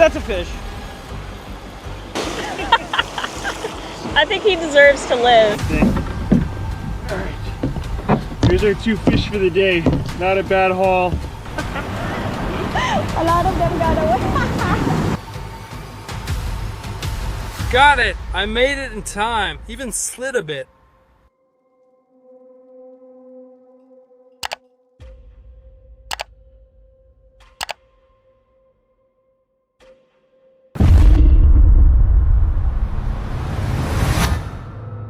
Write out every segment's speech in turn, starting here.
That's a fish. I think he deserves to live. All right. Here's our 2 fish for the day. Not a bad haul. A lot of them got away. Got it! I made it in time. Even slid a bit.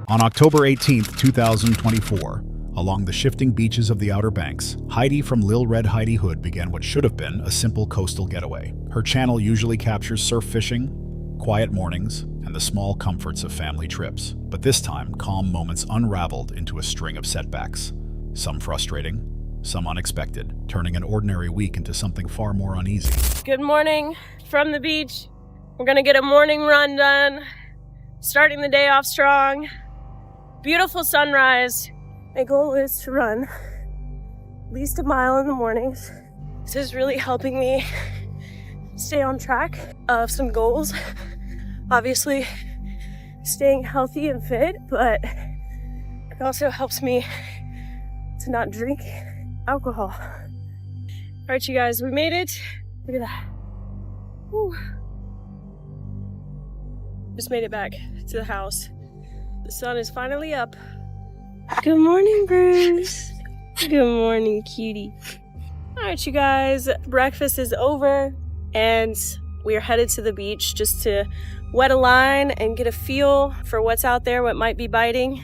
On October 18th, 2024, along the shifting beaches of the Outer Banks, Heidi from Lil Red Heidi Hood began what should have been a simple coastal getaway. Her channel usually captures surf fishing, quiet mornings, and the small comforts of family trips. But this time, calm moments unraveled into a string of setbacks. Some frustrating, some unexpected, turning an ordinary week into something far more uneasy. Good morning from the beach. We're gonna get a morning run done, starting the day off strong. Beautiful sunrise. My goal is to run at least a mile in the mornings. This is really helping me stay on track of some goals. Obviously, staying healthy and fit, but it also helps me to not drink alcohol. All right, you guys, we made it. Look at that. Whew. Just made it back to the house. The sun is finally up. Good morning, Bruce. Good morning, cutie. All right, you guys, breakfast is over and we are headed to the beach just to wet a line and get a feel for what's out there, what might be biting.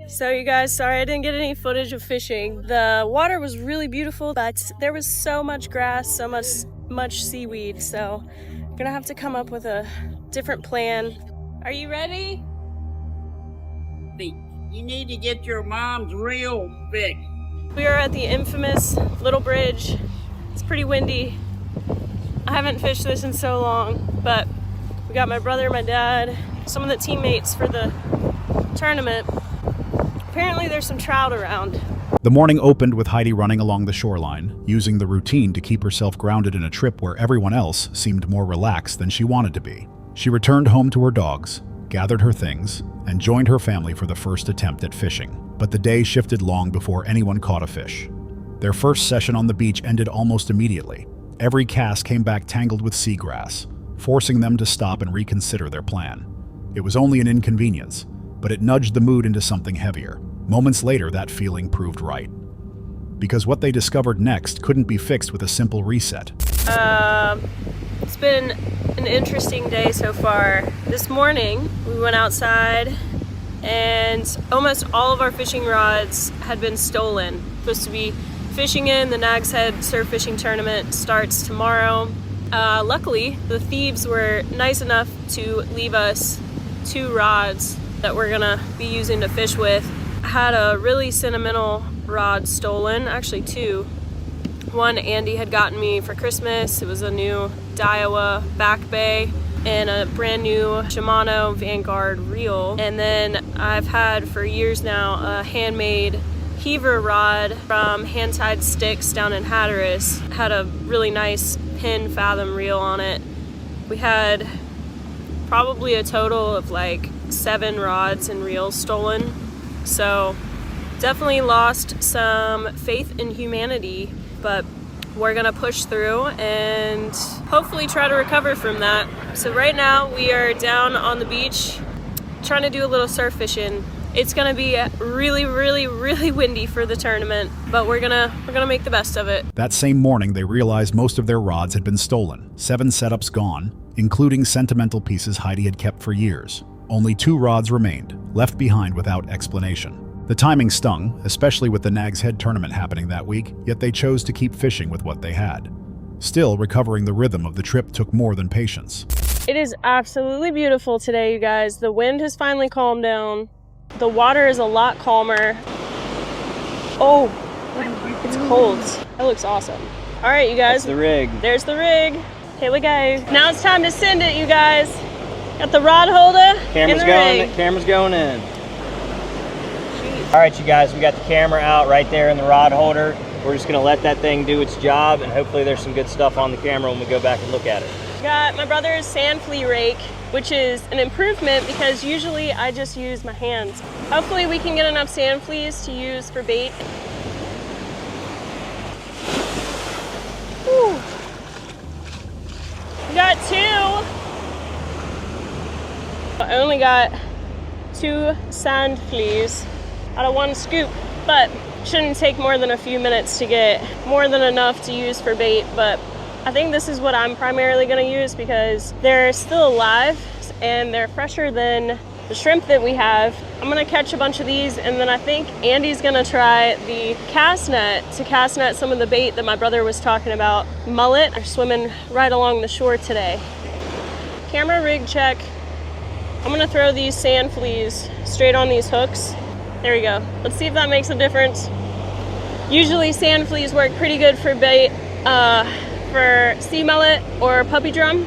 So you guys, sorry I didn't get any footage of fishing. The water was really beautiful, but there was so much grass, so much seaweed, so I'm gonna have to come up with a different plan. Are you ready? You need to get your mom's reel fixed. We are at the infamous Little Bridge. It's pretty windy. I haven't fished this in so long, but we got my brother, my dad, some of the teammates for the tournament. Apparently there's some trout around. The morning opened with Heidi running along the shoreline, using the routine to keep herself grounded in a trip where everyone else seemed more relaxed than she wanted to be. She returned home to her dogs, gathered her things, and joined her family for the first attempt at fishing. But the day shifted long before anyone caught a fish. Their first session on the beach ended almost immediately. Every cast came back tangled with seagrass, forcing them to stop and reconsider their plan. It was only an inconvenience, but it nudged the mood into something heavier. Moments later, that feeling proved right. Because what they discovered next couldn't be fixed with a simple reset. It's been an interesting day so far. This morning, we went outside and almost all of our fishing rods had been stolen. Supposed to be fishing in the Nags Head Surf Fishing Tournament starts tomorrow. Luckily, the thieves were nice enough to leave us 2 rods that we're gonna be using to fish with. I had a really sentimental rod stolen, actually 2. One Andy had gotten me for Christmas. It was a new Daiwa back bay and a brand new Shimano Vanguard reel. And then I've had for years now a handmade heaver rod from Hand Tied Sticks down in Hatteras. Had a really nice pin fathom reel on it. We had probably a total of like 7 rods and reels stolen. So definitely lost some faith in humanity, but we're gonna push through and hopefully try to recover from that. So right now we are down on the beach trying to do a little surf fishing. It's gonna be really, really, really windy for the tournament, but we're gonna make the best of it. That same morning, they realized most of their rods had been stolen. 7 setups gone, including sentimental pieces Heidi had kept for years. Only 2 rods remained, left behind without explanation. The timing stung, especially with the Nags Head tournament happening that week, yet they chose to keep fishing with what they had. Still, recovering the rhythm of the trip took more than patience. It is absolutely beautiful today, you guys. The wind has finally calmed down. The water is a lot calmer. Oh, it's cold. That looks awesome. All right, you guys. That's the rig. There's the rig. Here we go. Now it's time to send it, you guys. Got the rod holder and the rig. Camera's going in. All right, you guys, we got the camera out right there in the rod holder. we're just gonna let that thing do its job, and hopefully there's some good stuff on the camera when we go back and look at it. Got my brother's sand flea rake, which is an improvement because usually I just use my hands. Hopefully we can get enough sand fleas to use for bait. Whew. We got 2. I only got 2 sand fleas out of 1 scoop, but shouldn't take more than a few minutes to get more than enough to use for bait. But I think this is what I'm primarily going to use because they're still alive and they're fresher than the shrimp that we have. I'm going to catch a bunch of these, and then I think Andy's going to try the cast net to cast net some of the bait that my brother was talking about. Mullet are swimming right along the shore today. Camera rig check. I'm going to throw these sand fleas straight on these hooks. There we go. Let's see if that makes a difference. Usually sand fleas work pretty good for bait, for sea mullet or puppy drum.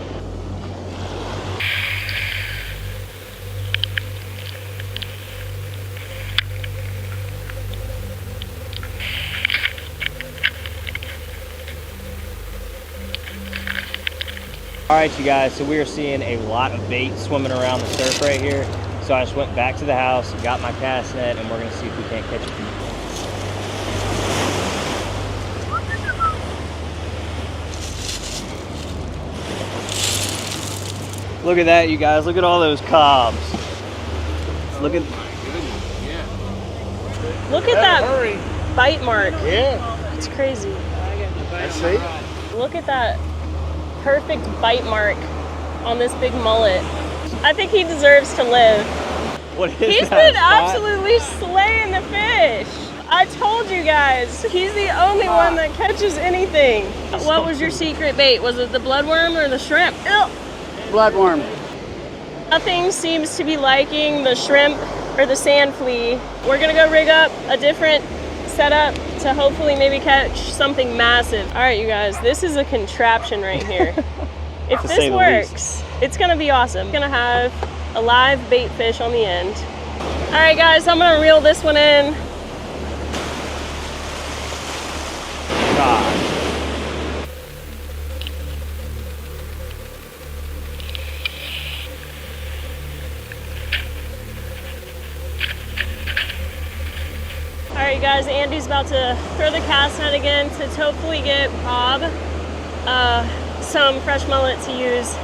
All right, you guys, so we are seeing a lot of bait swimming around the surf right here. So I just went back to the house, got my cast net, and we're gonna see if we can't catch a few. Look at that, you guys. Look at all those cobs. Look at that bite mark. Yeah. It's crazy. I see. Look at that perfect bite mark on this big mullet. I think he deserves to live. what is He's that, been Scott? absolutely slaying the fish. I told you guys, he's the only one that catches anything. What was your secret bait? Was it the bloodworm or the shrimp? Ew. Bloodworm. Nothing seems to be liking the shrimp or the sand flea. We're gonna go rig up a different setup to hopefully maybe catch something massive. All right, you guys, this is a contraption right here. If To say this the works, it's gonna be awesome. Gonna have a live bait fish on the end. All right, guys, I'm gonna reel this one in. God. All right, guys, Andy's about to throw the cast net again to hopefully get Bob some fresh mullet to use.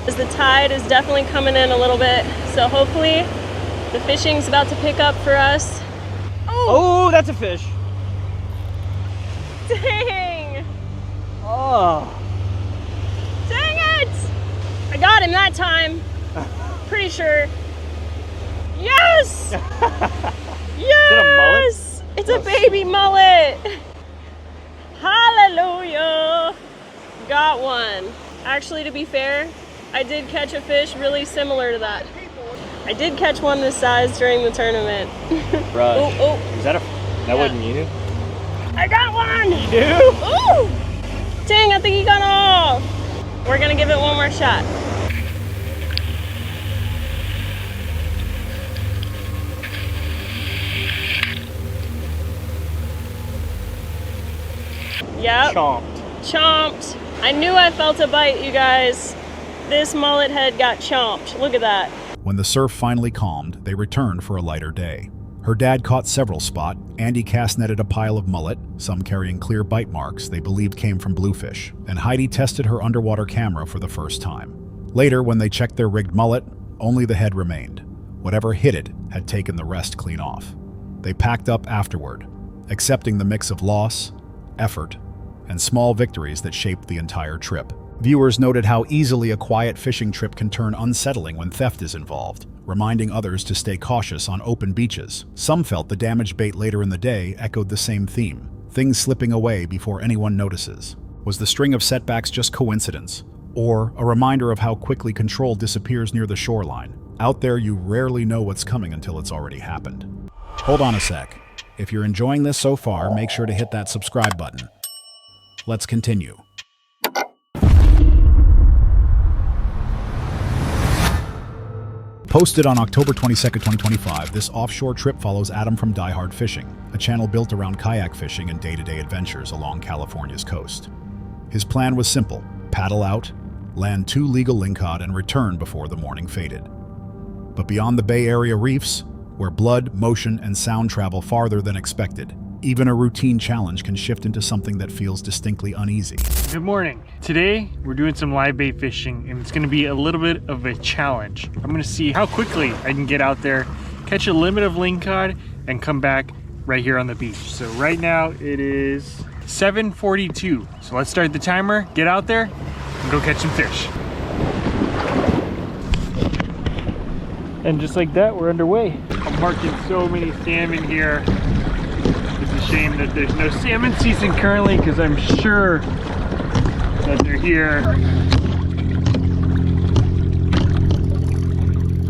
As the tide is definitely coming in a little bit, so hopefully the fishing's about to pick up for us. Oh, that's a fish. Dang! Oh. Dang it! I got him that time. Pretty sure. Yes! Yes! Is it a mullet? It's a baby mullet. Hallelujah! Got one. Actually, to be fair, I did catch a fish really similar to that. I did catch one this size during the tournament. Rush. Oh. Is that that wasn't you? I got one! You do? Ooh! Dang, I think he got off. We're gonna give it one more shot. Yep. Chomped. I knew I felt a bite, you guys. This mullet head got chomped. Look at that. When the surf finally calmed, they returned for a lighter day. Her dad caught several spot. Andy cast netted a pile of mullet, some carrying clear bite marks they believed came from bluefish, and Heidi tested her underwater camera for the first time. Later, when they checked their rigged mullet, only the head remained. Whatever hit it had taken the rest clean off. They packed up afterward, accepting the mix of loss, effort, and small victories that shaped the entire trip. Viewers noted how easily a quiet fishing trip can turn unsettling when theft is involved, reminding others to stay cautious on open beaches. Some felt the damaged bait later in the day echoed the same theme, things slipping away before anyone notices. Was the string of setbacks just coincidence, or a reminder of how quickly control disappears near the shoreline? Out there, you rarely know what's coming until it's already happened. Hold on a sec. If you're enjoying this so far, make sure to hit that subscribe button. Let's continue. Posted on October 22, 2025, this offshore trip follows Adam from Die Hard Fishing, a channel built around kayak fishing and day-to-day adventures along California's coast. His plan was simple: paddle out, land 2 legal lingcod, and return before the morning faded. But beyond the Bay Area reefs, where blood, motion, and sound travel farther than expected, even a routine challenge can shift into something that feels distinctly uneasy. Good morning. Today we're doing some live bait fishing, and it's going to be a little bit of a challenge. I'm going to see how quickly I can get out there, catch a limit of lingcod, and come back right here on the beach. So right now it is 7:42. So let's start the timer, get out there, and go catch some fish. And just like that, we're underway. I'm marking so many salmon here. It's a shame that there's no salmon season currently, because I'm sure that they're here.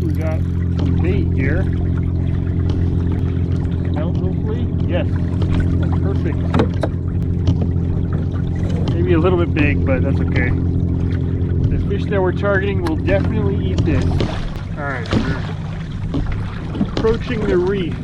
We got some bait here. Smell, hopefully. Yes. Oh, perfect. Maybe a little bit big, but that's okay. The fish that we're targeting will definitely eat this. Alright, we're approaching the reef.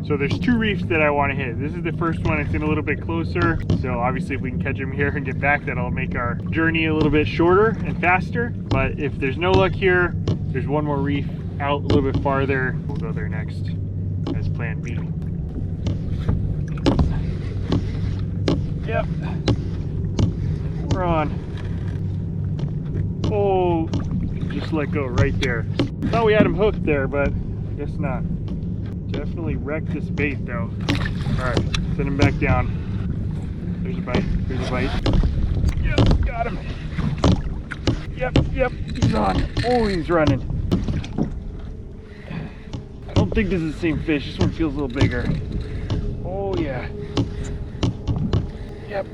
So there's 2 reefs that I want to hit. This is the first one. It's in a little bit closer. So obviously if we can catch them here and get back, that'll make our journey a little bit shorter and faster. But if there's no luck here, there's one more reef out a little bit farther. We'll go there next as plan B. Yep. We're on. Oh, just let go right there. Thought we had him hooked there, but guess not. Definitely wrecked this bait though. Alright, send him back down. There's a bite. There's a bite. Yep, got him. Yep, he's on. Oh, he's running. I don't think this is the same fish. This one feels a little bigger. Oh yeah. Yep.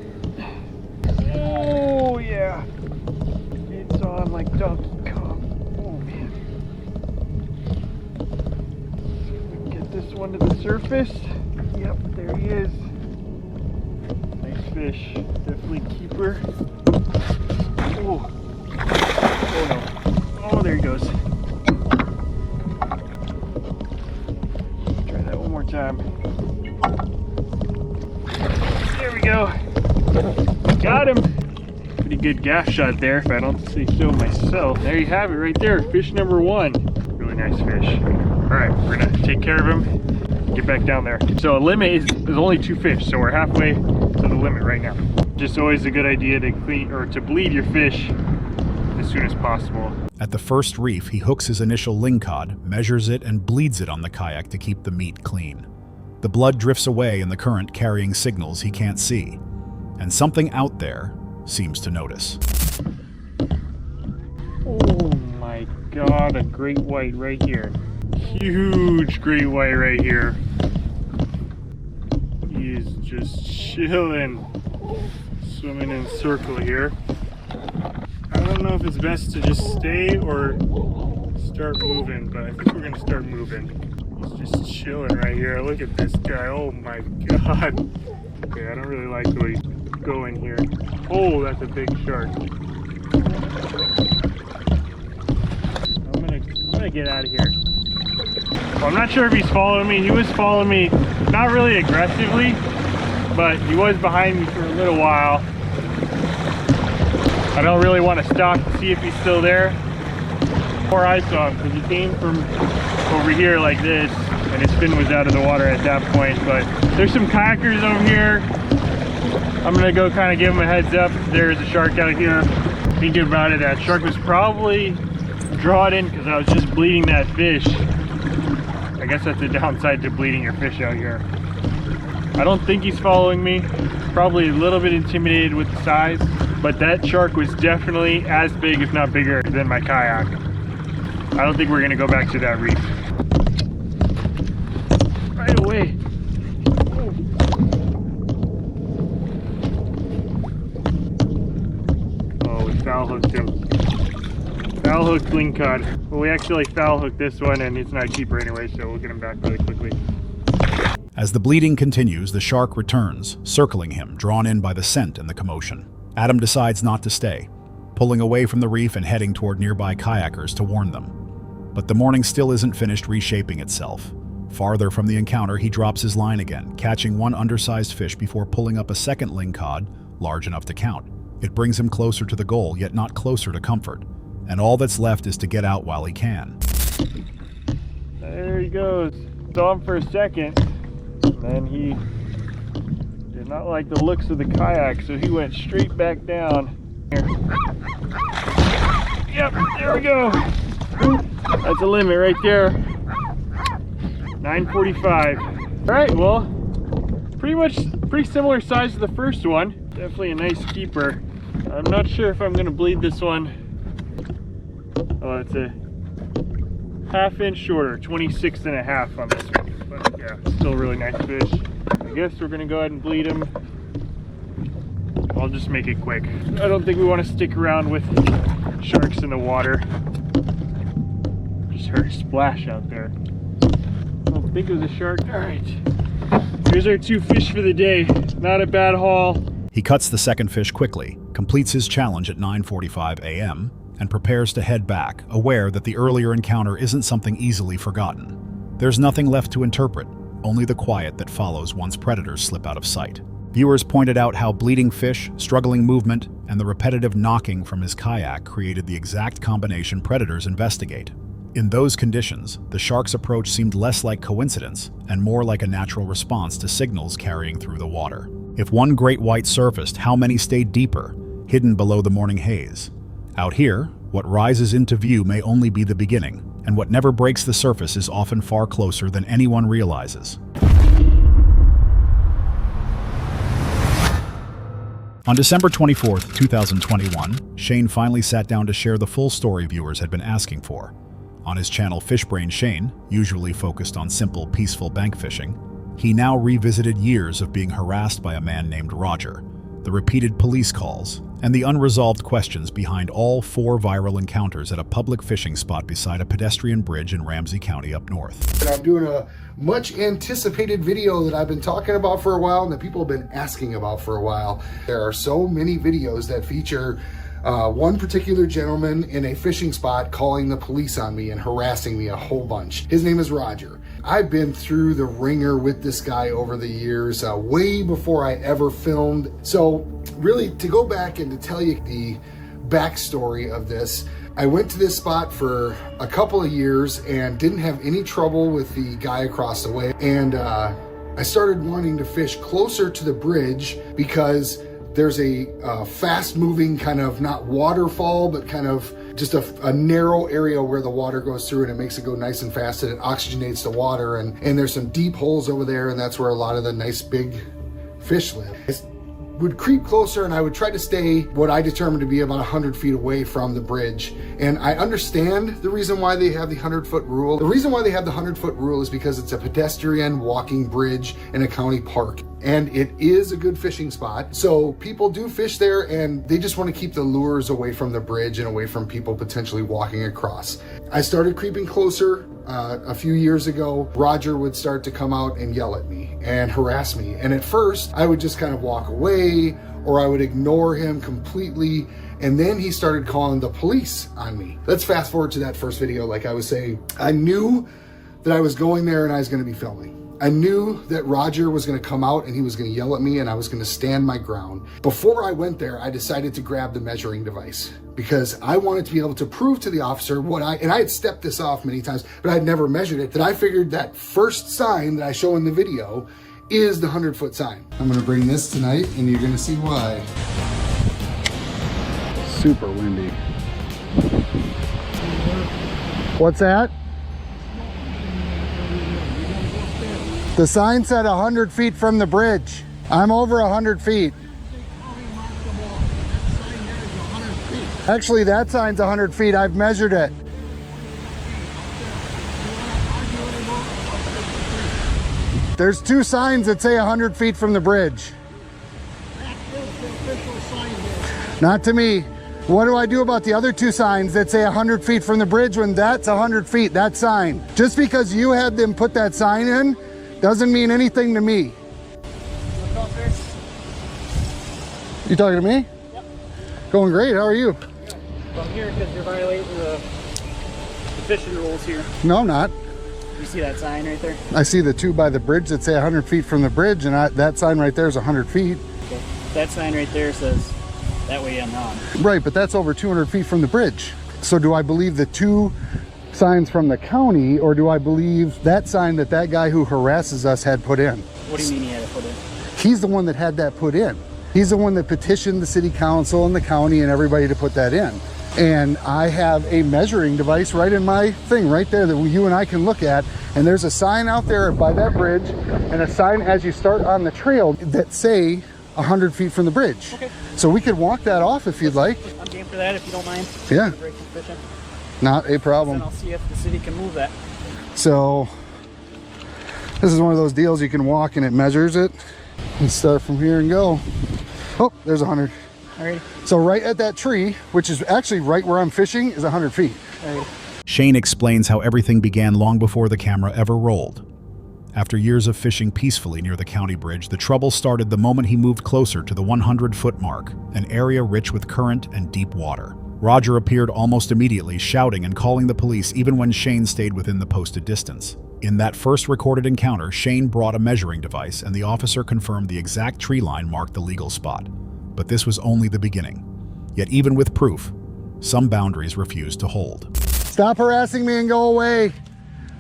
Oh yeah. It's on like Donkey Kong. Oh man. This one to the surface. Yep, there he is. Nice fish. Definitely keeper. Oh. Oh no. Oh, there he goes. Try that one more time. There we go. Got him. Pretty good gaff shot there, if I don't say so myself. There you have it right there. Fish number 1. Really nice fish. Alright, we're gonna take care of him, get back down there. So a limit is only 2 fish, so we're halfway to the limit right now. Just always a good idea to clean or to bleed your fish as soon as possible. At the first reef, he hooks his initial lingcod, measures it, and bleeds it on the kayak to keep the meat clean. The blood drifts away in the current, carrying signals he can't see, and something out there seems to notice. Oh my god, a great white right here. Huge great white right here. He is just chilling, swimming in a circle here. I don't know if it's best to just stay or start moving, but I think we're gonna start moving. He's just chilling right here. Look at this guy. Oh my god. Okay, I don't really like the way he's going here. Oh, that's a big shark. I'm gonna get out of here. Well, I'm not sure if he's following me. He was following me, not really aggressively, but he was behind me for a little while. I don't really want to stop to see if he's still there. Before I saw him, because he came from over here like this, and his fin was out of the water at that point. But there's some kayakers over here. I'm gonna go kind of give him a heads up. There's a shark out here. Thinking about it, that shark was probably drawn in because I was just bleeding that fish. I guess that's the downside to bleeding your fish out here. I don't think he's following me. Probably a little bit intimidated with the size, but that shark was definitely as big, if not bigger, than my kayak. I don't think we're gonna go back to that reef. Right away. Oh, we foul hooked him. Foul hooked lingcod. Well, we actually foul hooked this one, and it's not a keeper anyway, so we'll get him back really quickly. As the bleeding continues, the shark returns, circling him, drawn in by the scent and the commotion. Adam decides not to stay, pulling away from the reef and heading toward nearby kayakers to warn them. But the morning still isn't finished reshaping itself. Farther from the encounter, he drops his line again, catching one undersized fish before pulling up a second lingcod, large enough to count. It brings him closer to the goal, yet not closer to comfort. And all that's left is to get out while he can. There he goes. Saw him for a second, and then he did not like the looks of the kayak, so he went straight back down. Here. Yep, there we go. That's a limit right there. 945. All right, well, pretty similar size to the first one. Definitely a nice keeper. I'm not sure if I'm gonna bleed this one. Oh, it's a half-inch shorter, 26.5 on this one. But yeah, still a really nice fish. I guess we're gonna go ahead and bleed him. I'll just make it quick. I don't think we want to stick around with sharks in the water. Just heard a splash out there. I don't think it was a shark. All right, here's our 2 fish for the day. Not a bad haul. He cuts the second fish quickly, completes his challenge at 9:45 a.m., and prepares to head back, aware that the earlier encounter isn't something easily forgotten. There's nothing left to interpret, only the quiet that follows once predators slip out of sight. Viewers pointed out how bleeding fish, struggling movement, and the repetitive knocking from his kayak created the exact combination predators investigate. In those conditions, the shark's approach seemed less like coincidence and more like a natural response to signals carrying through the water. If one great white surfaced, how many stayed deeper, hidden below the morning haze? Out here, what rises into view may only be the beginning, and what never breaks the surface is often far closer than anyone realizes. On December 24th, 2021, Shane finally sat down to share the full story viewers had been asking for. On his channel Fishbrain Shane, usually focused on simple, peaceful bank fishing, he now revisited years of being harassed by a man named Roger, the repeated police calls, and the unresolved questions behind all 4 viral encounters at a public fishing spot beside a pedestrian bridge in Ramsey County up north. And I'm doing a much anticipated video that I've been talking about for a while and that people have been asking about for a while. There are so many videos that feature one particular gentleman in a fishing spot calling the police on me and harassing me a whole bunch. His name is Roger. I've been through the ringer with this guy over the years, way before I ever filmed. So really, to go back and to tell you the backstory of this, I went to this spot for a couple of years and didn't have any trouble with the guy across the way. And I started wanting to fish closer to the bridge because there's a fast moving kind of, not waterfall, but kind of just a narrow area where the water goes through and it makes it go nice and fast and it oxygenates the water. And there's some deep holes over there, and that's where a lot of the nice big fish live. I would creep closer and I would try to stay what I determined to be about 100 feet away from the bridge. And I understand the reason why they have the 100-foot rule. The reason why they have the 100-foot rule is because it's a pedestrian walking bridge in a county park. And it is a good fishing spot. So people do fish there and they just want to keep the lures away from the bridge and away from people potentially walking across. I started creeping closer a few years ago. Roger would start to come out and yell at me and harass me. And at first I would just kind of walk away or I would ignore him completely. And then he started calling the police on me. Let's fast forward to that first video. Like I was saying, I knew that I was going there and I was going to be filming. I knew that Roger was going to come out and he was going to yell at me and I was going to stand my ground. Before I went there, I decided to grab the measuring device because I wanted to be able to prove to the officer and I had stepped this off many times, but I'd never measured it, that I figured that first sign that I show in the video is the 100-foot sign. I'm going to bring this tonight and you're going to see why. Super windy. What's that? The sign said 100 feet from the bridge. I'm over 100 feet. Actually, that sign's 100 feet. I've measured it. There's 2 signs that say 100 feet from the bridge. Not to me. What do I do about the other 2 signs that say 100 feet from the bridge when that's 100 feet, that sign? Just because you had them put that sign in doesn't mean anything to me. You talking to me? Yep. Going great, how are you? Good. I'm here because you're violating the fishing rules here. No, I'm not. You see that sign right there? I see the two by the bridge that say 100 feet from the bridge, and that sign right there is 100 feet. Okay. That sign right there says that way I'm on. Right, but that's over 200 feet from the bridge. So do I believe the two signs from the county, or do I believe that sign that that guy who harasses us had put in? What do you mean he had it put in? He's the one that had that put in. He's the one that petitioned the city council and the county and everybody to put that in. And I have a measuring device right in my thing right there that you and I can look at. And there's a sign out there by that bridge and a sign as you start on the trail that say 100 feet from the bridge. Okay. So we could walk that off if you'd like. I'm game for that if you don't mind. Yeah. Break some fishing. Not a problem. Then I'll see if the city can move that. So this is one of those deals you can walk and it measures it. And start from here and go. Oh, there's 100. Alrighty. So right at that tree, which is actually right where I'm fishing, is 100 feet. Alrighty. Shane explains how everything began long before the camera ever rolled. After years of fishing peacefully near the county bridge, the trouble started the moment he moved closer to the 100-foot mark, an area rich with current and deep water. Roger appeared almost immediately, shouting and calling the police even when Shane stayed within the posted distance. In that first recorded encounter, Shane brought a measuring device and the officer confirmed the exact tree line marked the legal spot. But this was only the beginning. Yet even with proof, some boundaries refused to hold. Stop harassing me and go away.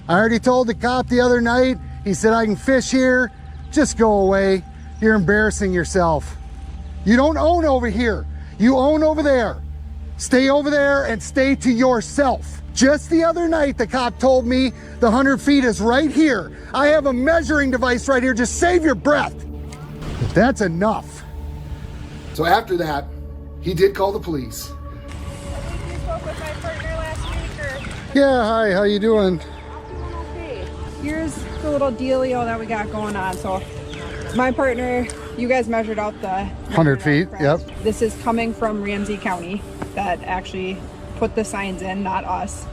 I already told the cop the other night. He said I can fish here. Just go away. You're embarrassing yourself. You don't own over here. You own over there. Stay over there and stay to yourself. Just the other night, the cop told me the 100 feet is right here. I have a measuring device right here. Just save your breath. That's enough. So after that, he did call the police. You spoke with my partner last week, or? Yeah, hi, how you doing? Okay. Here's the little dealio that we got going on. So my partner, you guys measured out the 100 feet, yep. This is coming from Ramsey County that actually put the signs in, not us.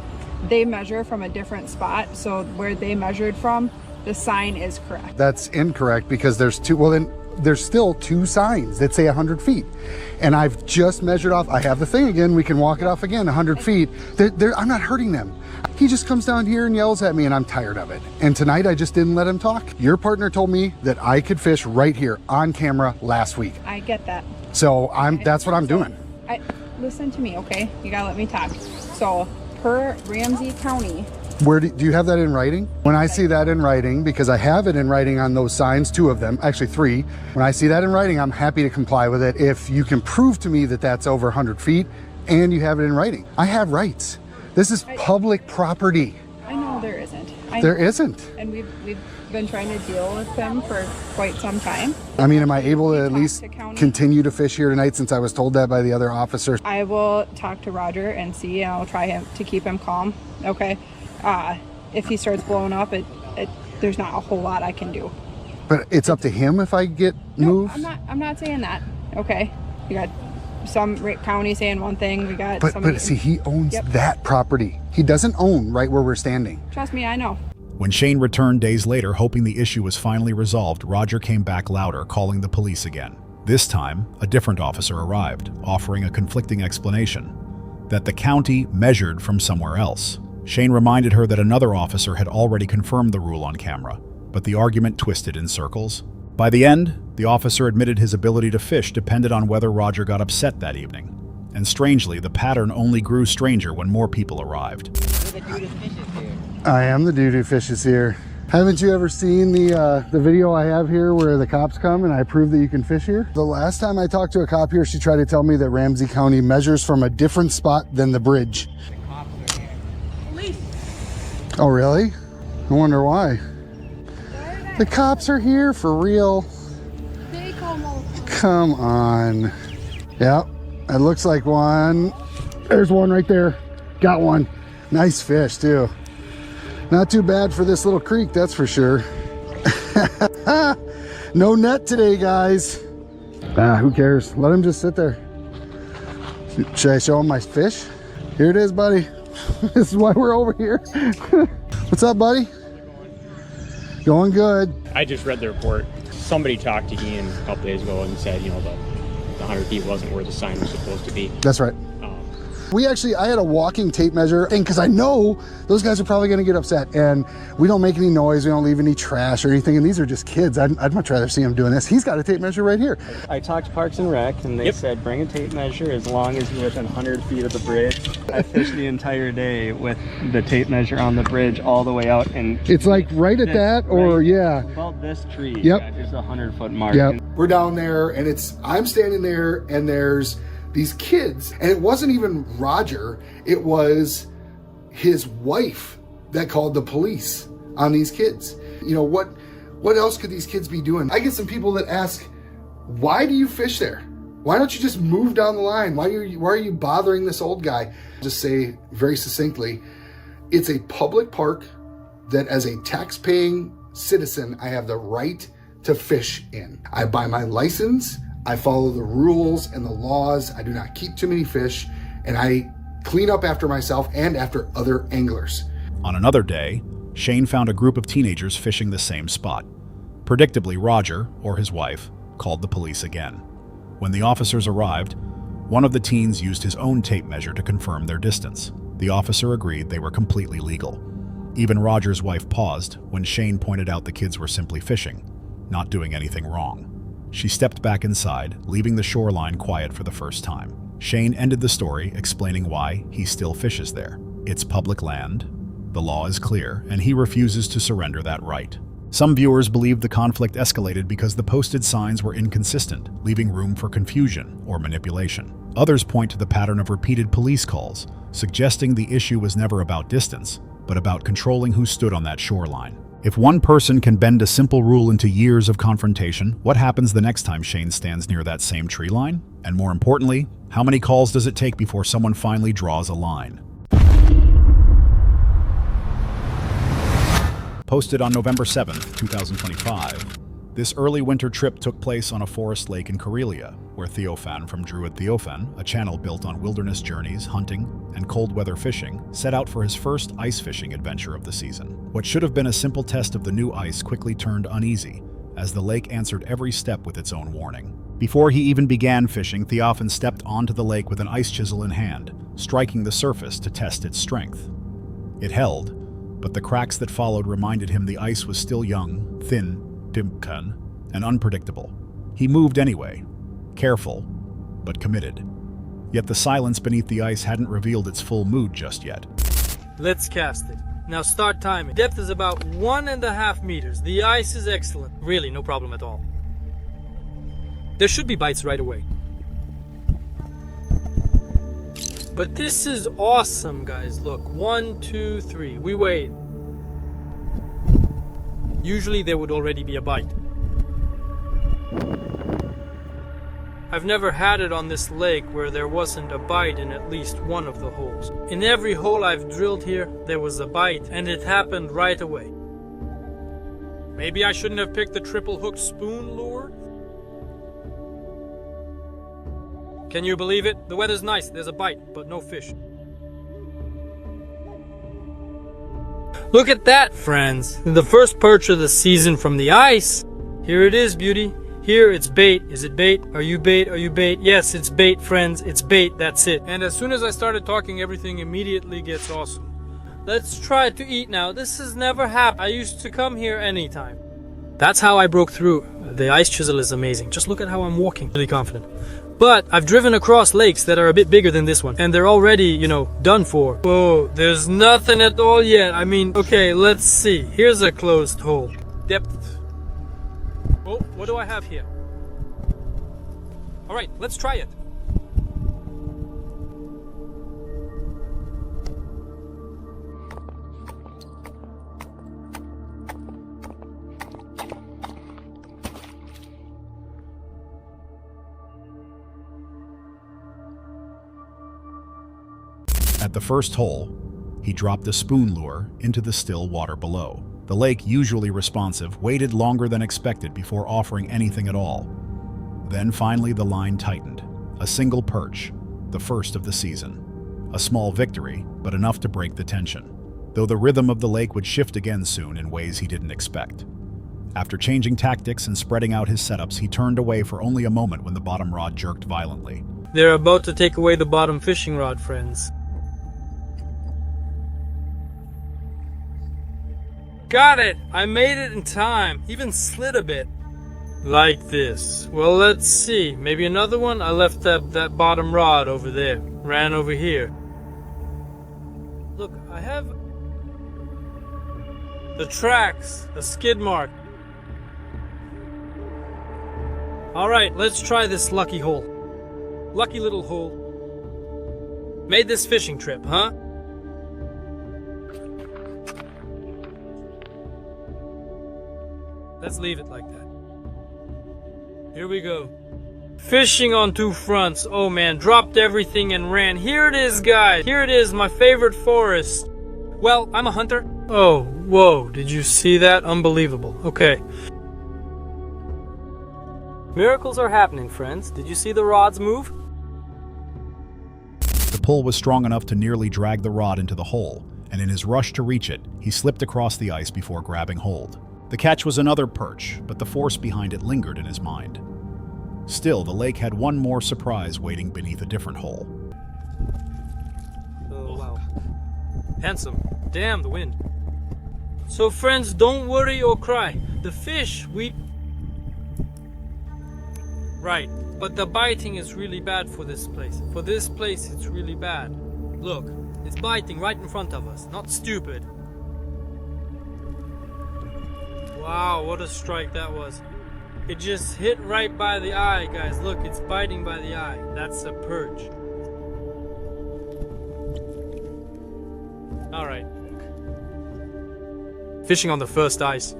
They measure from a different spot, so where they measured from, the sign is correct. That's incorrect because there's two, well then, there's still two signs that say 100 feet. And I've just measured off, I have the thing again, we can walk it off again, 100 feet. I'm not hurting them. He just comes down here and yells at me and I'm tired of it. And tonight I just didn't let him talk. Your partner told me that I could fish right here on camera last week. I get that. So that's what I'm doing. Listen to me, okay? You gotta let me talk. So, per Ramsey County. Where do you have that in writing? When I see that in writing, because I have it in writing on those signs, 2 of them, actually 3. When I see that in writing, I'm happy to comply with it. If you can prove to me that that's over 100 feet and you have it in writing. I have rights. This is public property. I know there isn't. There isn't. And we've been trying to deal with them for quite some time. I mean, am I able to at least continue to fish here tonight since I was told that by the other officers? I will talk to Roger and see, and I'll try to keep him calm, okay? If he starts blowing up, there's not a whole lot I can do. But it's up to him if I get moved? I'm not saying that, okay? You got some county saying one thing, we got But see, he owns that property. He doesn't own right where we're standing. Trust me, I know. When Shane returned days later, hoping the issue was finally resolved, Roger came back louder, calling the police again. This time, a different officer arrived, offering a conflicting explanation, that the county measured from somewhere else. Shane reminded her that another officer had already confirmed the rule on camera, but the argument twisted in circles. By the end, the officer admitted his ability to fish depended on whether Roger got upset that evening. And strangely, the pattern only grew stranger when more people arrived. I am the dude who fishes here. Haven't you ever seen the video I have here where the cops come and I prove that you can fish here? The last time I talked to a cop here, she tried to tell me that Ramsey County measures from a different spot than the bridge. The cops are here. Police! Oh, really? I wonder why. The cops are here for real. Come on. Yep, it looks like one. There's one right there. Got one. Nice fish too. Not too bad for this little creek, that's for sure. No net today, guys. Who cares? Let him just sit there. Should I show him my fish? Here it is, buddy. This is why we're over here. What's up, buddy? Going good. I just read the report. Somebody talked to Ian a couple days ago and said, you know, the 100 feet wasn't where the sign was supposed to be. That's right. I had a walking tape measure, and because I know those guys are probably going to get upset, and we don't make any noise, we don't leave any trash or anything, and these are just kids. I'd much rather see them doing this. He's got a tape measure right here. I talked to Parks and Rec, and they said bring a tape measure as long as you're within 100 feet of the bridge. I fished the entire day with the tape measure on the bridge all the way out, and it's like right at that, or yeah. About this tree. Yep. There's a 100-foot mark. Yep. We're down there, and I'm standing there, and there's these kids, and it wasn't even Roger, it was his wife that called the police on these kids. You know, what else could these kids be doing? I get some people that ask, why do you fish there? Why don't you just move down the line? Why are you bothering this old guy? Just say very succinctly, it's a public park that as a tax-paying citizen, I have the right to fish in. I buy my license, I follow the rules and the laws, I do not keep too many fish, and I clean up after myself and after other anglers. On another day, Shane found a group of teenagers fishing the same spot. Predictably, Roger, or his wife, called the police again. When the officers arrived, one of the teens used his own tape measure to confirm their distance. The officer agreed they were completely legal. Even Roger's wife paused when Shane pointed out the kids were simply fishing, not doing anything wrong. She stepped back inside, leaving the shoreline quiet for the first time. Shane ended the story explaining why he still fishes there. It's public land, the law is clear, and he refuses to surrender that right. Some viewers believe the conflict escalated because the posted signs were inconsistent, leaving room for confusion or manipulation. Others point to the pattern of repeated police calls, suggesting the issue was never about distance, but about controlling who stood on that shoreline. If one person can bend a simple rule into years of confrontation, what happens the next time Shane stands near that same tree line? And more importantly, how many calls does it take before someone finally draws a line? Posted on November 7th, 2025, this early winter trip took place on a forest lake in Karelia, where Theophan from Druid Theophan, a channel built on wilderness journeys, hunting, and cold weather fishing, set out for his first ice fishing adventure of the season. What should have been a simple test of the new ice quickly turned uneasy, as the lake answered every step with its own warning. Before he even began fishing, Theophan stepped onto the lake with an ice chisel in hand, striking the surface to test its strength. It held, but the cracks that followed reminded him the ice was still young, thin, dimkan, and unpredictable. He moved anyway, careful, but committed. Yet the silence beneath the ice hadn't revealed its full mood just yet. Let's cast it. Now start timing. Depth is about 1.5 meters. The ice is excellent. Really, no problem at all. There should be bites right away. But this is awesome, guys. Look, 1, 2, 3. We wait. Usually there would already be a bite. I've never had it on this lake where there wasn't a bite in at least one of the holes. In every hole I've drilled here, there was a bite, and it happened right away. Maybe I shouldn't have picked the triple hook spoon lure? Can you believe it? The weather's nice, there's a bite, but no fish. Look at that, friends. The first perch of the season from the ice. Here it is, beauty. Here it's bait. Is it bait? Are you bait? Are you bait? Yes, it's bait, friends. It's bait. That's it. And as soon as I started talking, everything immediately gets awesome. Let's try to eat now. This has never happened. I used to come here anytime. That's how I broke through. The ice chisel is amazing. Just look at how I'm walking. Really confident. But I've driven across lakes that are a bit bigger than this one, and they're already, done for. Whoa, there's nothing at all yet. I mean, okay, let's see. Here's a closed hole. Depth. Oh, what do I have here? All right, let's try it. At the first hole, he dropped a spoon lure into the still water below. The lake, usually responsive, waited longer than expected before offering anything at all. Then finally the line tightened. A single perch, the first of the season. A small victory, but enough to break the tension, though the rhythm of the lake would shift again soon in ways he didn't expect. After changing tactics and spreading out his setups, he turned away for only a moment when the bottom rod jerked violently. They're about to take away the bottom fishing rod, friends. Got it! I made it in time. Even slid a bit. Like this. Well, let's see. Maybe another one? I left that bottom rod over there. Ran over here. Look, I have the tracks, a skid mark. Alright, let's try this lucky hole. Lucky little hole. Made this fishing trip, huh? Let's leave it like that. Here we go. Fishing on two fronts. Oh man, dropped everything and ran. Here it is, guys. Here it is, my favorite forest. Well, I'm a hunter. Oh, whoa, did you see that? Unbelievable. Okay. Miracles are happening, friends. Did you see the rods move? The pull was strong enough to nearly drag the rod into the hole, and in his rush to reach it, he slipped across the ice before grabbing hold. The catch was another perch, but the force behind it lingered in his mind. Still, the lake had one more surprise waiting beneath a different hole. Oh, wow. Handsome. Damn, the wind. So friends, don't worry or cry. The fish, Right, but the biting is really bad for this place. For this place, it's really bad. Look, it's biting right in front of us. Not stupid. Wow, what a strike that was. It just hit right by the eye, guys. Look, it's biting by the eye. That's a perch. Alright. Fishing on the first ice.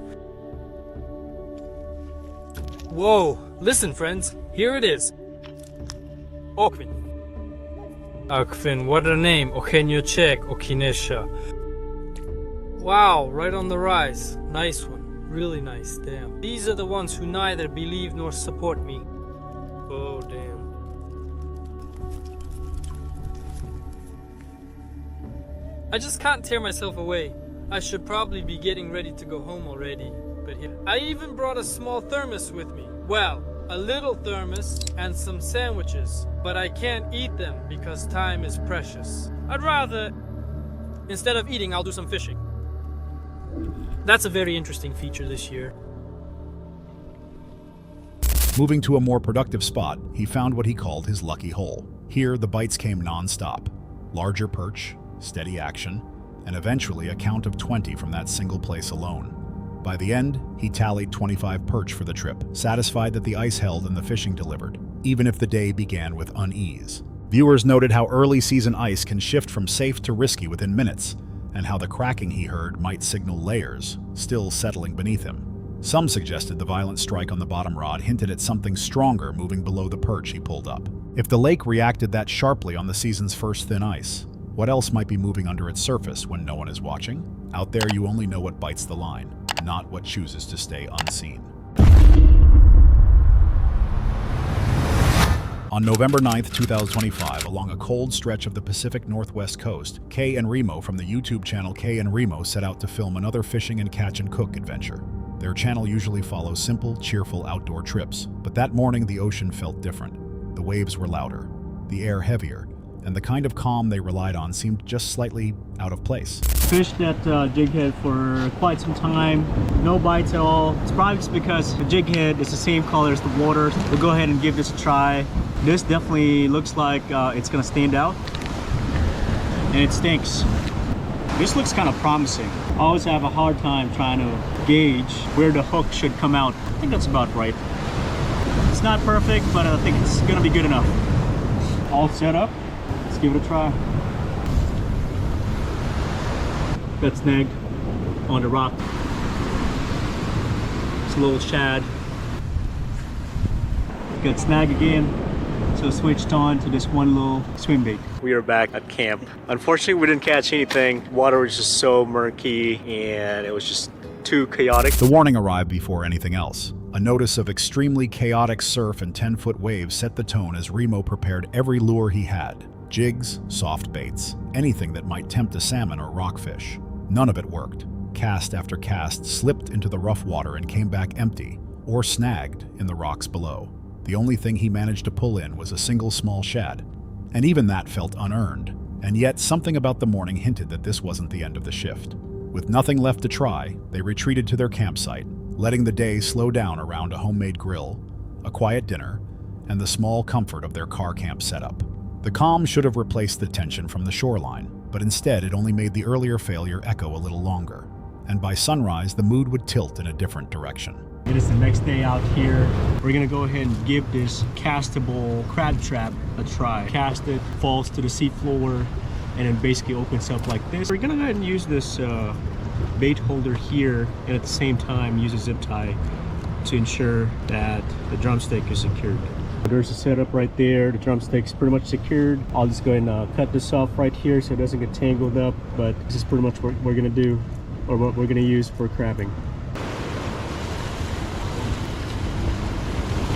Whoa, listen friends, here it is. Okvin. Okvin, what a name. Okeniochek, Okinesha. Wow, right on the rise. Nice one. Really nice, damn. These are the ones who neither believe nor support me. Oh, damn. I just can't tear myself away. I should probably be getting ready to go home already. But here, I even brought a small thermos with me. Well, a little thermos and some sandwiches. But I can't eat them because time is precious. I'd rather, instead of eating, I'll do some fishing. That's a very interesting feature this year. Moving to a more productive spot, he found what he called his lucky hole. Here, the bites came non-stop. Larger perch, steady action, and eventually a count of 20 from that single place alone. By the end, he tallied 25 perch for the trip, satisfied that the ice held and the fishing delivered, even if the day began with unease. Viewers noted how early season ice can shift from safe to risky within minutes, and how the cracking he heard might signal layers still settling beneath him. Some suggested the violent strike on the bottom rod hinted at something stronger moving below the perch he pulled up. If the lake reacted that sharply on the season's first thin ice, what else might be moving under its surface when no one is watching? Out there, you only know what bites the line, not what chooses to stay unseen. On November 9th, 2025, along a cold stretch of the Pacific Northwest coast, Kay and Remo from the YouTube channel Kay and Remo set out to film another fishing and catch and cook adventure. Their channel usually follows simple, cheerful outdoor trips, but that morning the ocean felt different. The waves were louder, the air heavier, and the kind of calm they relied on seemed just slightly out of place. Fished that jig head for quite some time, no bites at all. It's probably just because the jig head is the same color as the water. We'll go ahead and give this a try. This definitely looks like it's gonna stand out, and it stinks. This looks kind of promising. I always have a hard time trying to gauge where the hook should come out. I think that's about right. It's not perfect, but I think it's gonna be good enough. All set up. Let's give it a try. Got snagged on the rock. It's a little shad. Got snagged again. So switched on to this one little swim bait. We are back at camp. Unfortunately, we didn't catch anything. Water was just so murky and it was just too chaotic. The warning arrived before anything else. A notice of extremely chaotic surf and 10-foot waves set the tone as Remo prepared every lure he had. Jigs, soft baits, anything that might tempt a salmon or rockfish. None of it worked. Cast after cast slipped into the rough water and came back empty, or snagged in the rocks below. The only thing he managed to pull in was a single small shad, and even that felt unearned. And yet, something about the morning hinted that this wasn't the end of the shift. With nothing left to try, they retreated to their campsite, letting the day slow down around a homemade grill, a quiet dinner, and the small comfort of their car camp setup. The calm should have replaced the tension from the shoreline, but instead it only made the earlier failure echo a little longer. And by sunrise, the mood would tilt in a different direction. It is the next day out here. We're gonna go ahead and give this castable crab trap a try. Cast it, falls to the seafloor, and then basically opens up like this. We're gonna go ahead and use this bait holder here, and at the same time use a zip tie to ensure that the drumstick is secured. There's a setup right there. The drumstick's pretty much secured. I'll just go ahead and cut this off right here so it doesn't get tangled up, but this is pretty much what we're gonna do, or what we're gonna use for crabbing.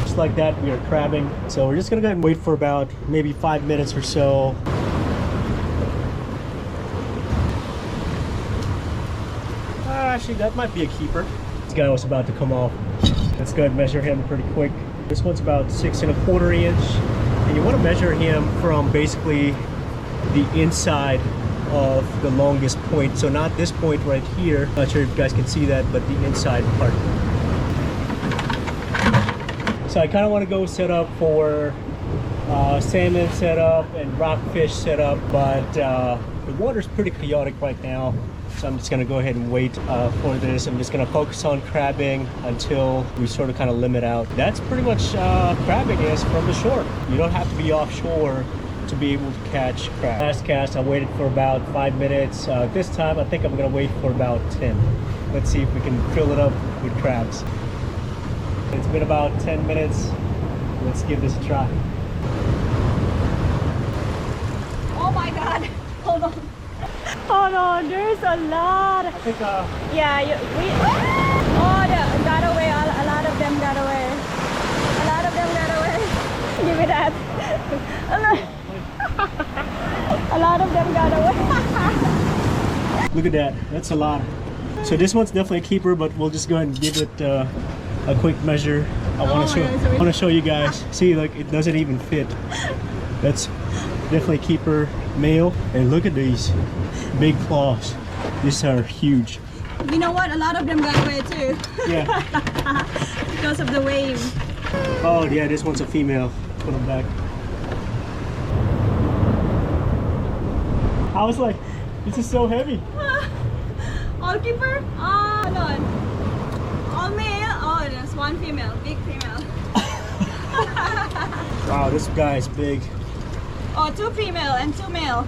Just like that, we are crabbing. So we're just gonna go ahead and wait for about maybe 5 minutes or so. Actually, that might be a keeper. This guy was about to come off. Let's go ahead and measure him pretty quick. This one's about 6 1/4 inch. And you want to measure him from basically the inside of the longest point. So not this point right here. Not sure if you guys can see that, but the inside part. So I kind of want to go set up for salmon setup and rockfish setup, but the water's pretty chaotic right now. So I'm just gonna go ahead and wait for this. I'm just gonna focus on crabbing until we sort of kind of limit out. That's pretty much crabbing is from the shore. You don't have to be offshore to be able to catch crab. Last cast, I waited for about 5 minutes. This time, I think I'm gonna wait for about 10. Let's see if we can fill it up with crabs. It's been about 10 minutes. Let's give this a try. Oh my God, hold on. Oh no, there's a lot. I think, Yeah, oh, they got away. A lot of them got away. A lot of them got away. Give me that. A lot of them got away. Look at that. That's a lot. So this one's definitely a keeper, but we'll just go ahead and give it a quick measure. I want to show you guys. See, like it doesn't even fit. That's definitely keeper male. And look at these big claws. These are huge. You know what? A lot of them got away too. Yeah. Because of the wave. Oh yeah, this one's a female. Put them back. I was like, this is so heavy. All keeper? Oh, hold on. All male? Oh, there's one female. Big female. Wow, this guy is big. Oh, 2 female and 2 male.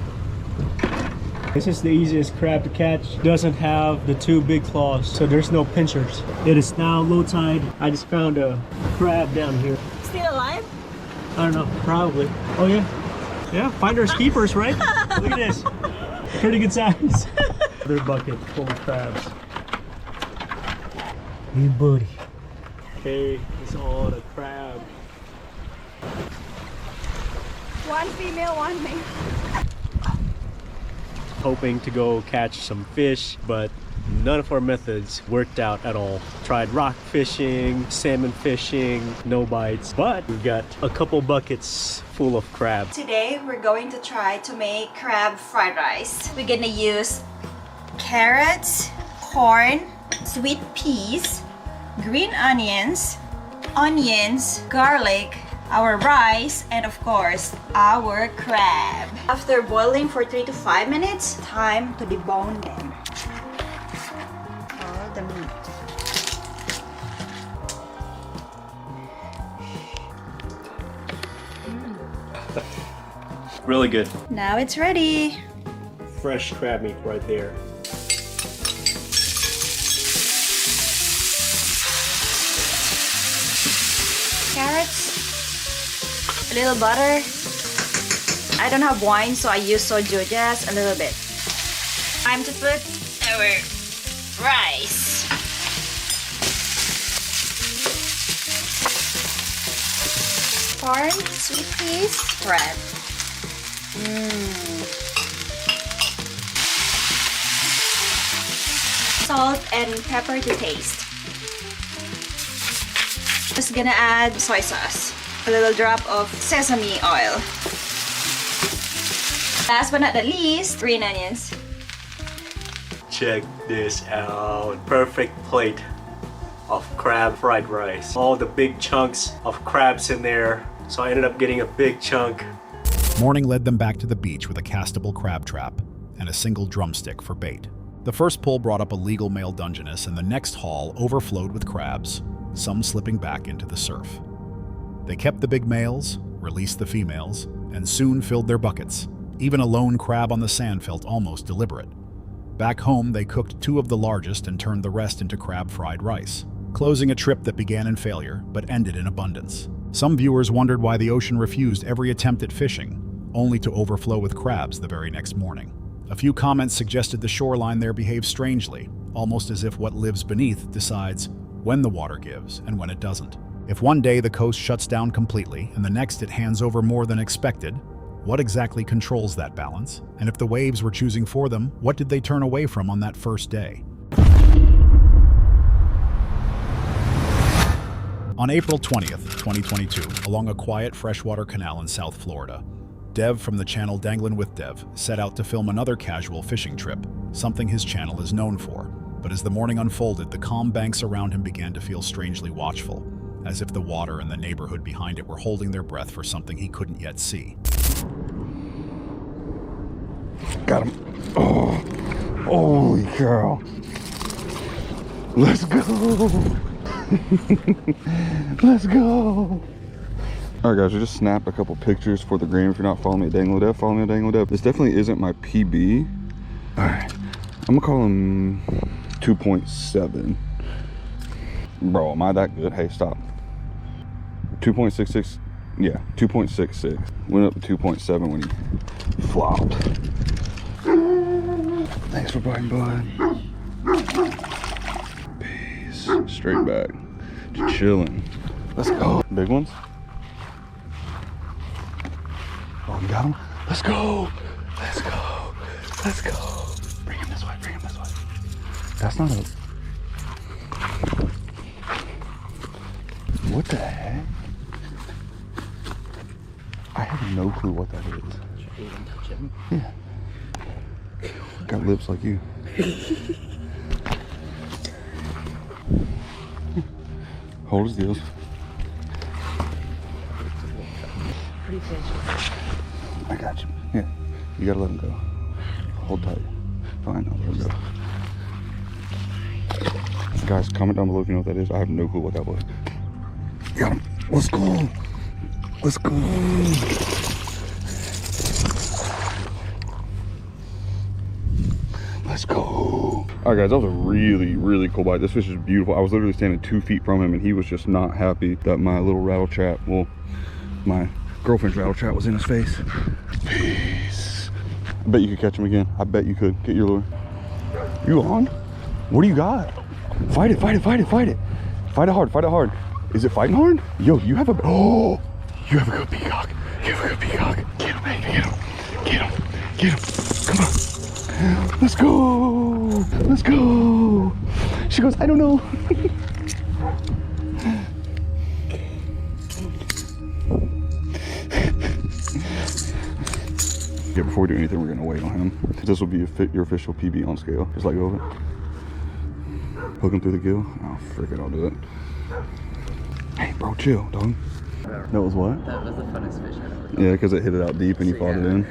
This is the easiest crab to catch. Doesn't have the 2 big claws, so there's no pinchers. It is now low tide. I just found a crab down here. Still alive? I don't know, probably. Oh yeah. Yeah, finders keepers, right? Look at this. Pretty good size. Another bucket full of crabs. Hey buddy. Okay, it's all the crab. One female, one male. Hoping to go catch some fish, but none of our methods worked out at all. Tried rock fishing, salmon fishing, no bites, but we've got a couple buckets full of crab. Today we're going to try to make crab fried rice. We're gonna use carrots, corn, sweet peas, green onions, garlic, our rice, and of course our crab. After boiling for 3 to 5 minutes, time to debone them. Or the meat. Really good. Now it's ready. Fresh crab meat right there. Carrots, a little butter. I don't have wine, so I use soju, just a little bit. Time to put our rice. Corn, sweet peas, bread. Salt and pepper to taste. Just gonna add soy sauce. a little drop of sesame oil. Last but not the least, green onions. Check this out. Perfect plate of crab fried rice. All the big chunks of crabs in there. So I ended up getting a big chunk. Morning led them back to the beach with a castable crab trap and a single drumstick for bait. The first pull brought up a legal male Dungeness, and the next haul overflowed with crabs, some slipping back into the surf. They kept the big males, released the females, and soon filled their buckets. Even a lone crab on the sand felt almost deliberate. Back home, they cooked 2 of the largest and turned the rest into crab fried rice, closing a trip that began in failure but ended in abundance. Some viewers wondered why the ocean refused every attempt at fishing, only to overflow with crabs the very next morning. A few comments suggested the shoreline there behaves strangely, almost as if what lives beneath decides when the water gives and when it doesn't. If one day the coast shuts down completely and the next it hands over more than expected, what exactly controls that balance? And if the waves were choosing for them, what did they turn away from on that first day? On April 20th, 2022, along a quiet freshwater canal in South Florida, Dev from the channel Danglin' with Dev set out to film another casual fishing trip, something his channel is known for. But as the morning unfolded, the calm banks around him began to feel strangely watchful, as if the water and the neighborhood behind it were holding their breath for something he couldn't yet see. Got him. Oh, holy cow. Let's go. Let's go. Alright guys, I just snapped a couple pictures for the gram. If you're not following me at Dangle Dev, follow me at Dangle Dev. This definitely isn't my PB. Alright, I'm gonna call him 2.7. Bro, am I that good? Hey, stop. 2.66, yeah, 2.66. Went up to 2.7 when he flopped. Thanks for biting, bud. Peace. Straight back. Just chilling. Let's go. Big ones. Oh, you got him? Let's go. Let's go. Let's go. Bring him this way. Bring him this way. That's not a... What the heck? I have no clue what that is. Should I even touch him? Yeah. Got lips like you. Hold his deals. Pretty fish. I got you. Yeah. You gotta let him go. Hold tight. Fine, I'll let him go. Guys, comment down below if you know what that is. I have no clue what that was. Got him. Let's go. Let's go. Let's go. All right, guys, that was a really, really cool bite. This fish is beautiful. I was literally standing 2 feet from him, and he was just not happy that my little rattle trap, well, my girlfriend's rattle trap was in his face. Peace. I bet you could catch him again. I bet you could. Get your lure. You on? What do you got? Fight it, fight it, fight it, fight it. Fight it hard, fight it hard. Is it fighting hard? Yo, you have a, oh, you have a good peacock. You have a good peacock. Get him, baby, get him. Get him, get him. Come on. Let's go. Let's go. She goes, I don't know. Yeah, before we do anything, we're gonna wait on him. This will be your official PB on scale. Just let go of it. Hook him through the gill. Oh, frick it, I'll do it. Hey, bro, chill, dog. That was what? That was the funnest fish I've ever caught. Yeah, because it hit it out deep and you fought it in.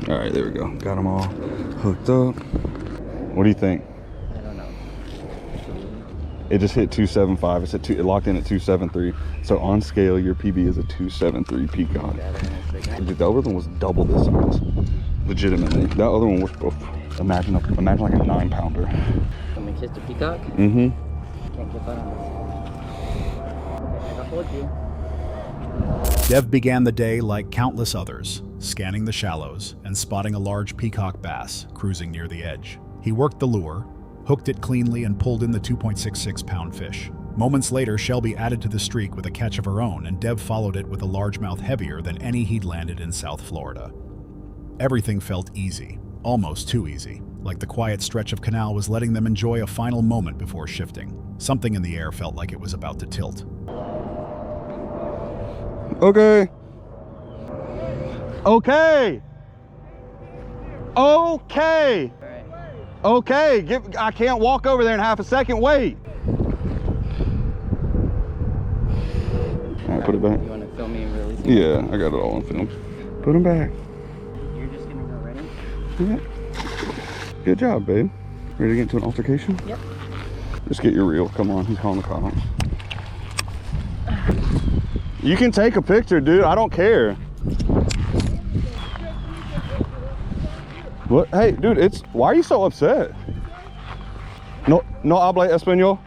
All right, there we go. Got them all hooked up. What do you think? I don't know. It just hit 275. It's at it locked in at 273. So on scale, your PB is a 273 peacock. Dude, the other one was double this size. Legitimately. That other one was, imagine like a 9-pounder. Let me kiss the peacock? Mm-hmm. Can't get that on this. Okay, I can hold you. Dev began the day like countless others, scanning the shallows and spotting a large peacock bass cruising near the edge. He worked the lure, hooked it cleanly, and pulled in the 2.66-pound fish. Moments later, Shelby added to the streak with a catch of her own, and Dev followed it with a largemouth heavier than any he'd landed in South Florida. Everything felt easy, almost too easy, like the quiet stretch of canal was letting them enjoy a final moment before shifting. Something in the air felt like it was about to tilt. Okay. Okay. Okay. Okay. I can't walk over there in half a second. Wait. All right, put it back. You want to film me really? Yeah, I got it all on film. Put them back. You're just gonna go ready? Yeah. Good job, babe. Ready to get into an altercation? Yep. Just get your reel. Come on, he's calling the cops. You can take a picture, dude. I don't care. What? Hey, dude, why are you so upset? No habla español?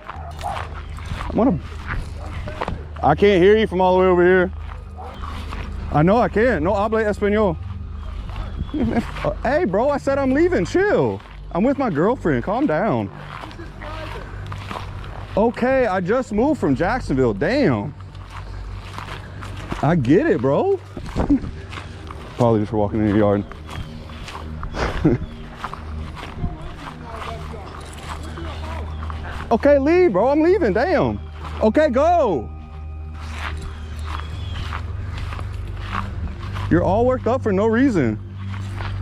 I can't hear you from all the way over here. I know I can't. No habla español. Hey, bro, I said I'm leaving. Chill. I'm with my girlfriend. Calm down. Okay, I just moved from Jacksonville. Damn. I get it, bro. Apologies for walking in your yard. Okay, leave, bro. I'm leaving. Damn. Okay, go. You're all worked up for no reason.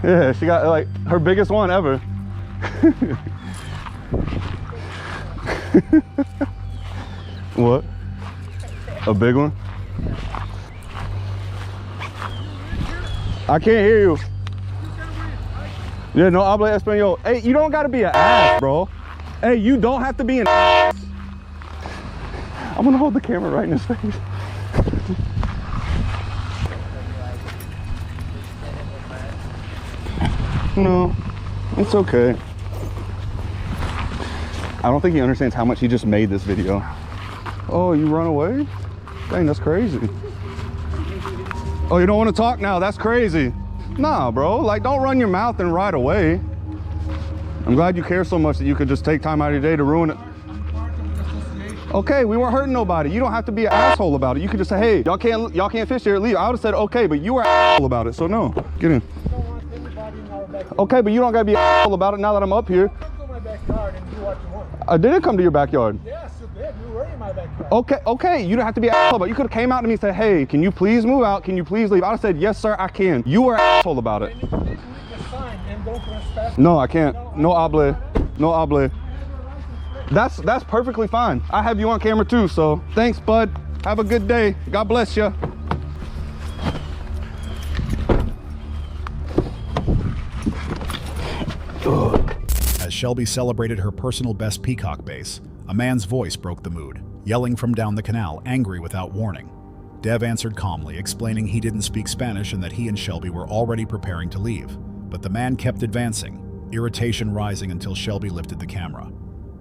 Yeah, she got like her biggest one ever. What? A big one? I can't hear you. Yeah, no habla español. Hey, you don't gotta be an ass, bro. Hey, you don't have to be an ass. I'm gonna hold the camera right in his face. No, it's okay. I don't think he understands how much he just made this video. Oh, you run away? Dang, that's crazy. Oh, you don't want to talk now? That's crazy. Nah, bro, like don't run your mouth and ride away. I'm glad you care so much that you could just take time out of your day to ruin it. Okay, we weren't hurting nobody. You don't have to be an asshole about it. You could just say, hey, y'all can't fish here, leave. I would have said, okay, but you were an asshole about it, so no, get in. Okay, but you don't gotta be an asshole about it now that I'm up here. I didn't come to your backyard. Yes, you did. You were in my backyard. Okay, you don't have to be an asshole about it. You could have came out to me and said, hey, can you please move out? Can you please leave? I would have said, yes, sir, I can. You were an asshole about it. No, I can't. No hable. No hable. That's perfectly fine. I have you on camera too, so thanks, bud. Have a good day. God bless you. As Shelby celebrated her personal best peacock base, a man's voice broke the mood, yelling from down the canal, angry without warning. Dev answered calmly, explaining he didn't speak Spanish and that he and Shelby were already preparing to leave. But the man kept advancing, irritation rising until Shelby lifted the camera.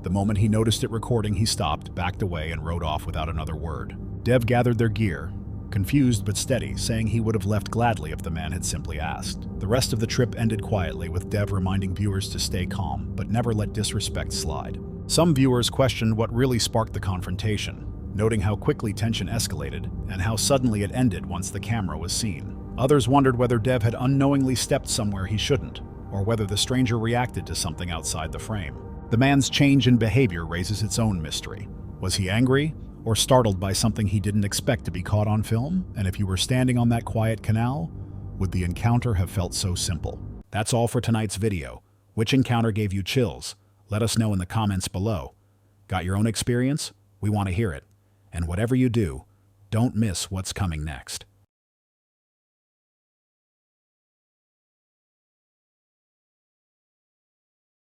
The moment he noticed it recording, he stopped, backed away, and rode off without another word. Dev gathered their gear, confused but steady, saying he would have left gladly if the man had simply asked. The rest of the trip ended quietly, with Dev reminding viewers to stay calm, but never let disrespect slide. Some viewers questioned what really sparked the confrontation, noting how quickly tension escalated and how suddenly it ended once the camera was seen. Others wondered whether Dev had unknowingly stepped somewhere he shouldn't, or whether the stranger reacted to something outside the frame. The man's change in behavior raises its own mystery. Was he angry, or startled by something he didn't expect to be caught on film? And if you were standing on that quiet canal, would the encounter have felt so simple? That's all for tonight's video. Which encounter gave you chills? Let us know in the comments below. Got your own experience? We want to hear it. And whatever you do, don't miss what's coming next.